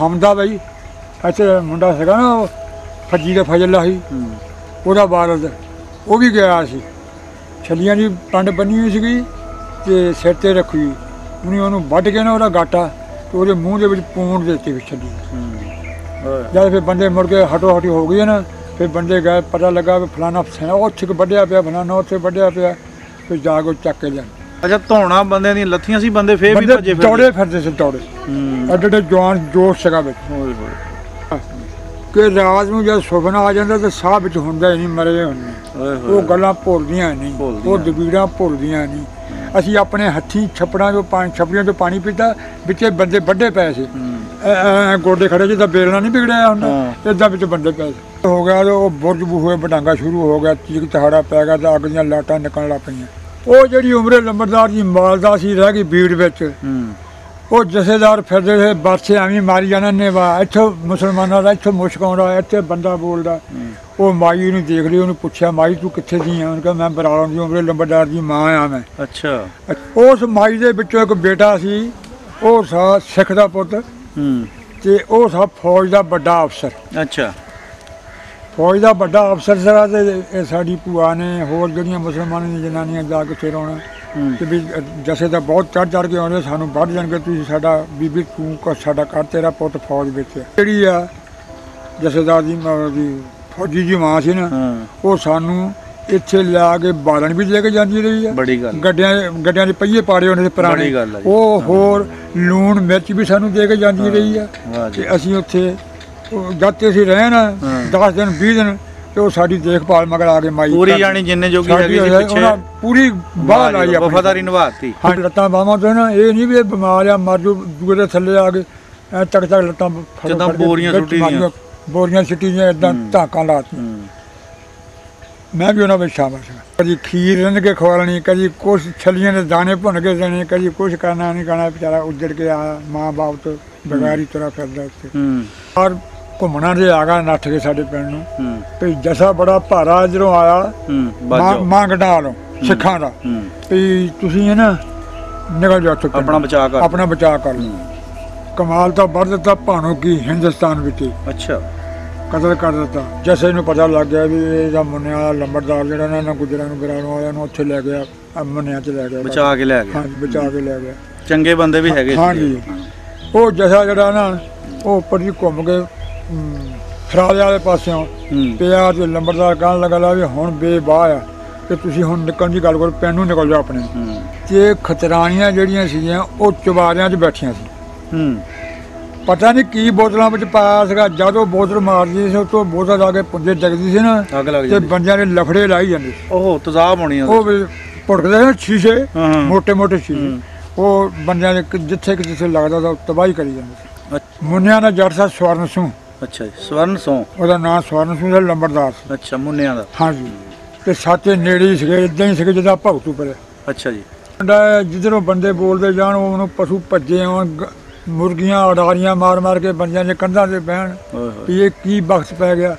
ਹਮਦਾ ਬਈ ਇੱਥੇ ਮੁੰਡਾ ਸੀਗਾ ਨਾ ਫੱਜੀ ਦਾ ਫਜਲਾ ਸੀ ਉਹਦਾ ਬਾਰਦ ਉਹ ਵੀ ਗਿਆ ਸੀ ਛੱਲੀਆਂ ਦੀ ਪੰਡ ਬੰਨੀ ਹੋਈ ਸੀਗੀ ਤੇ ਸਿਰ ਤੇ ਰੱਖੀ ਉਹਨੇ ਉਹਨੂੰ ਵੱਢ ਕੇ ਨਾ ਉਹਦਾ ਗਾਟਾ ਤੇ ਉਹਦੇ ਮੂੰਹ ਦੇ ਵਿੱਚ ਪੂੰਡ ਦਿੱਤੀ ਵੀ ਛੱਲੀ ਜਦ ਫਿਰ ਬੰਦੇ ਮੁੜ ਕੇ ਹਟੋ ਹਟੀ ਹੋ ਗਈ ਨਾ ਫਿਰ ਬੰਦੇ ਗਏ ਪਤਾ ਲੱਗਾ ਵੀ ਫਲਾਣਾ ਉੱਥੇ ਵੱਢਿਆ ਪਿਆ ਫਲਾਣਾ ਉੱਥੇ ਵੱਢਿਆ ਪਿਆ ਫਿਰ ਜਾ ਕੇ ਚੱਕ ਕੇ ਲਿਆ। ਅੱਛਾ ਧੌਣਾ ਬੰਦਿਆਂ ਦੀਆਂ ਲੱਥੀਆਂ ਸੀ ਬੰਦੇ ਫੇਰ ਵੀ ਭੱਜੇ ਦੌੜੇ ਫਿਰਦੇ ਸੀ ਦੌੜੇ ਐਡੇ ਜਵਾਨ ਜੋਸ਼ ਸੀਗਾ ਵਿੱਚ ਕਿ ਰਾਤ ਨੂੰ ਜਦ ਸੁਪਨਾ ਆ ਜਾਂਦਾ ਤਾਂ ਸਾਹ ਵਿੱਚ ਹੁੰਦਾ ਹੀ ਨਹੀਂ ਮਰੇ ਹੁੰਦੇ ਉਹ ਗੱਲਾਂ ਭੁੱਲਦੀਆਂ ਨਹੀਂ ਉਹ ਦਬੀੜਾਂ ਭੁੱਲਦੀਆਂ ਨਹੀਂ। ਅਸੀਂ ਆਪਣੇ ਹੱਥੀਂ ਛੱਪੜਾਂ ਛੱਪੜੀਆਂ ਤੋਂ ਪਾਣੀ ਪੀਤਾ ਵਿੱਚੇ ਬੰਦੇ ਵੱਡੇ ਪਏ ਸੀ ਗੋਡੇ ਖੜੇ ਜਿੱਦਾਂ ਬੇਲਣਾ ਨਹੀਂ ਵਿਗੜਿਆ ਹੁੰਦਾ ਇੱਦਾਂ ਵਿੱਚ ਬੰਦੇ ਪਏ ਸੀ ਹੋ ਗਿਆ ਉਹ ਬੁਰਜ ਬੂਹੇ ਬਟਾਂਗਾ ਸ਼ੁਰੂ ਹੋ ਗਿਆ ਚੀਕ ਤਹਾੜਾ ਪੈ ਗਿਆ ਤਾਂ ਅੱਗ ਦੀਆਂ ਲਾਟਾਂ ਨਿਕਲਣ ਲੱਗ ਪਈਆਂ। ਉਹ ਜਿਹੜੀ ਉਮਰੇ ਲੰਬੜਦਾਰ ਦੀ ਮਾਲਦਾ ਸੀ ਰਹਿ ਗਈ ਬੀੜ ਵਿੱਚ ਉਹ ਜਥੇਦਾਰ ਫਿਰਦੇ ਸੀ ਬਾਸੇ ਐਵੇਂ ਮਾਰੀ ਜਾਣਾ ਨੇ ਵਾ ਇੱਥੋਂ ਮੁਸਲਮਾਨਾਂ ਦਾ ਇੱਥੋਂ ਮੁਸ਼ਕ ਆਉਂਦਾ ਇੱਥੇ ਬੰਦਾ ਬੋਲਦਾ ਉਹ ਮਾਈ ਨੂੰ ਦੇਖ ਲਈ ਉਹਨੂੰ ਪੁੱਛਿਆ ਮਾਈ ਤੂੰ ਕਿੱਥੇ ਦੀ ਆ ਉਹਨੇ ਕਿਹਾ ਮੈਂ ਬਰਾਲੋਂ ਦੀ ਉਮਰੇ ਲੰਬੜਦਾਰ ਦੀ ਮਾਂ ਆ ਮੈਂ। ਅੱਛਾ ਉਸ ਮਾਈ ਦੇ ਵਿੱਚੋਂ ਇੱਕ ਬੇਟਾ ਸੀ ਉਹ ਸਾ ਸਿੱਖ ਦਾ ਪੁੱਤ ਤੇ ਉਹ ਸਾ ਫੌਜ ਦਾ ਵੱਡਾ ਅਫਸਰ। ਅੱਛਾ ਫੌਜ ਦਾ ਵੱਡਾ ਅਫਸਰ ਸੀਗਾ ਤੇ ਇਹ ਸਾਡੀ ਭੂਆ ਨੇ ਹੋਰ ਜਿਹੜੀਆਂ ਮੁਸਲਮਾਨਾਂ ਦੀਆਂ ਜਨਾਨੀਆਂ ਜਾ ਕੇ ਫਿਰ ਆਉਣਾ ਤੇ ਵੀ ਜਸੇ ਤਾਂ ਬਹੁਤ ਚੜ੍ਹ ਕੇ ਆਉਂਦੇ ਸਾਨੂੰ ਵੱਢ ਜਾਣਗੇ ਤੁਸੀਂ ਸਾਡਾ ਬੀਬੀ ਤੂੰ ਸਾਡਾ ਘਰ ਤੇਰਾ ਪੁੱਤ ਫੌਜ ਵਿੱਚ ਜਿਹੜੀ ਆ ਜਥੇਦਾਰ ਦੀ ਫੌਜੀ ਦੀ ਮਾਂ ਸੀ ਨਾ ਉਹ ਸਾਨੂੰ ਇੱਥੇ ਲਿਆ ਕੇ ਬਾਲਣ ਵੀ ਲੈ ਕੇ ਜਾਂਦੀ ਰਹੀ ਆ ਬੜੀ ਗੱਲ ਗੱਡਿਆਂ ਦੇ ਪਹੀਏ ਪਾੜੇ ਹੋਣੇ ਪੁਰਾਣੇ ਉਹ ਹੋਰ ਲੂਣ ਮਿਰਚ ਵੀ ਸਾਨੂੰ ਦੇ ਕੇ ਜਾਂਦੀ ਰਹੀ ਆ ਤੇ ਅਸੀਂ ਉੱਥੇ ਜਦ ਤੇ ਅਸੀਂ ਰਹੇ ਨਾ 10 ਦਿਨ 20 ਦਿਨ ਤੇ ਉਹ ਸਾਡੀ ਦੇਖਭਾਲ ਮਗਰ ਆ ਕੇ ਮਾਈ ਪੂਰੀ ਜਾਣੀ ਜਿੰਨੇ ਜੋਗੀ ਹੈਗੀ ਸੀ ਪਿੱਛੇ ਪੂਰੀ ਬਾਹਰ ਆਈ ਆ ਵਫਾਦਾਰੀ ਨਿਭਾਤੀ। ਹਾਂ ਲੱਤਾਂ ਬਾਹਾਂ ਤੋਂ ਨਾ ਇਹ ਨਹੀਂ ਵੀ ਇਹ ਬਿਮਾਰ ਆ ਮਰ ਜੂ ਦੂਏ ਦੇ ਥੱਲੇ ਆ ਕੇ ਐ ਤੱਕ ਲੱਤਾਂ ਜਿੱਦਾਂ ਬੋਰੀਆਂ ਸਿੱਟੀ ਦੀਆਂ ਏਦਾਂ ਧਾਕਾਂ ਲਾਤੀਆਂ। ਮੈਂ ਵੀ ਉਹਨਾਂ ਵਿੱਚ ਸ਼ਾਮਲ ਸੀ ਕਦੀ ਖੀਰ ਰੰਨ ਕੇ ਖਵਾਲਣੀ ਕਦੀ ਕੁਛ ਛੱਲੀਆਂ ਦੇ ਦਾਣੇ ਭੁੰਨ ਕੇ ਦੇਣੇ ਕਦੀ ਕੁਛ ਕਰਨਾ ਨਹੀਂ ਕਰਨਾ ਵਿਚਾਰਾ ਉੱਜੜ ਕੇ ਆਇਆ ਮਾਂ ਬਾਪ ਤੋਂ ਬਗੈਰ ਹੀ ਤੁਰਾ ਫਿਰਦਾ ਉੱਥੇ ਔਰ ਘੁੰਮਣਾ ਜੇ ਆ ਗਿਆ ਨੱਠ ਕੇ ਸਾਡੇ ਪਿੰਡ ਨੂੰ ਵੀ ਜਸਾ ਬੜਾ ਭਾਰਾ ਜਦੋਂ ਆਇਆ ਮਾਂ ਗਡਾ ਲਓ ਸਿੱਖਾਂ ਦਾ ਵੀ ਤੁਸੀਂ ਨਾ ਨਿਕਲ ਜਾਓ ਉੱਥੋਂ ਆਪਣਾ ਬਚਾਅ ਕਰ ਲਓ। ਕਮਾਲ ਤਾਂ ਵੱਧ ਦਿੱਤਾ ਭਾਣੋ ਕੀ ਹਿੰਦੁਸਤਾਨ ਵਿੱਚ ਅੱਛਾ ਕਤਲ ਕਰ ਦਿੱਤਾ। ਜੈਸੇ ਨੂੰ ਪਤਾ ਲੱਗ ਗਿਆ ਵੀ ਇਹਦਾ ਮੁੰਨਿਆਂ ਵਾਲਾ ਲੰਬੜਦਾਰ ਜਿਹੜਾ ਨਾ ਗੁਜਰਾਂ ਨੂੰ ਗਰਾਣੋਂ ਵਾਲਿਆਂ ਨੂੰ ਉੱਥੇ ਲੈ ਗਿਆ ਮੁੰਨਿਆਂ 'ਚ ਲੈ ਗਿਆ ਬਚਾ ਕੇ ਲੈ ਗਿਆ। ਹਾਂਜੀ ਬਚਾ ਕੇ ਲੈ ਗਿਆ ਚੰਗੇ ਬੰਦੇ ਵੀ ਹੈਗੇ। ਹਾਂਜੀ ਉਹ ਜਸਾ ਜਿਹੜਾ ਨਾ ਉਹ ਉੱਪਰ ਦੀ ਘੁੰਮ ਕੇ ਖਰਾਲੇ ਵਾਲੇ ਪਾਸਿਓਂ ਪਿਆ ਤੇ ਲੰਬੜਦਾਰ ਕਹਿਣ ਲੱਗਾ ਵੀ ਹੁਣ ਬੇਬਾਹ ਆ ਕਿ ਤੁਸੀਂ ਹੁਣ ਨਿਕਲਣ ਦੀ ਗੱਲ ਕਰੋ ਪਿੰਡ ਨੂੰ ਨਿਕਲ ਜਾਓ ਆਪਣੇ ਤੇ ਖਤਰਾਣੀਆਂ ਜਿਹੜੀਆਂ ਸੀਗੀਆਂ ਉਹ ਚੁਬਾਰਿਆਂ 'ਚ ਬੈਠੀਆਂ ਸੀ ਪਤਾ ਨਹੀਂ ਕੀ ਬੋਤਲਾਂ ਵਿੱਚ ਪਾਇਆ ਸੀਗਾ ਜਦੋਂ ਬੋਤਲ ਮਾਰਦੀ ਸੀ ਉਹ ਤੋਂ ਬੋਤਲ ਆ ਕੇ ਪੁੰਜੇ ਡਿੱਗਦੀ ਸੀ ਨਾ ਤੇ ਬੰਦਿਆਂ ਦੇ ਲਫੜੇ ਲਾਈ ਜਾਂਦੇ ਉਹ ਤਜ਼ਾਬ ਹੋਣੀ ਉਹ ਭੁੜਕਦੇ ਨੇ ਸ਼ੀਸ਼ੇ ਮੋਟੇ ਮੋਟੇ ਸ਼ੀਸ਼ੇ ਉਹ ਬੰਦਿਆਂ ਦੇ ਜਿੱਥੇ ਲੱਗਦਾ ਤਾਂ ਤਬਾਹੀ ਕਰੀ ਜਾਂਦੇ ਸੀ। ਮੁੰਨਿਆਂ ਦਾ ਜੱਟ ਸੀ ਸਵਰਨ ਸਿੰਘ। ਅੱਛਾ ਸਵਰਨ ਸਿੰਘ ਉਹਦਾ ਨਾਂ ਸਵਰਨ ਸਿੰਘ ਦਾ ਲੰਬੜਦਾਰ ਸੀ। ਅੱਛਾ ਮੁੰਨਿਆਂ ਦਾ ਹਾਂਜੀ ਤੇ ਸਾਥੇ ਨੇੜੇ ਸੀਗੇ ਇਦਾਂ ਹੀ ਸੀਗੇ ਜਿੱਦਾਂ ਭਗਤੂ ਪਰੇ। ਅੱਛਾ ਜੀ ਜਿੱਧਰੋਂ ਬੰਦੇ ਬੋਲਦੇ ਜਾਣ ਉਹਨੂੰ ਪਸ਼ੂ ਭੱਜੇ ਆਉਣ ਮੁਰਗੀਆਂ ਉਡਾਰੀਆਂ ਮਾਰ ਮਾਰ ਕੇ ਬੰਦਿਆਂ ਦੇ ਕੰਧਾਂ 'ਤੇ ਬਹਿਣ ਵੀ ਇਹ ਕੀ ਬਖਤ ਪੈ ਗਿਆ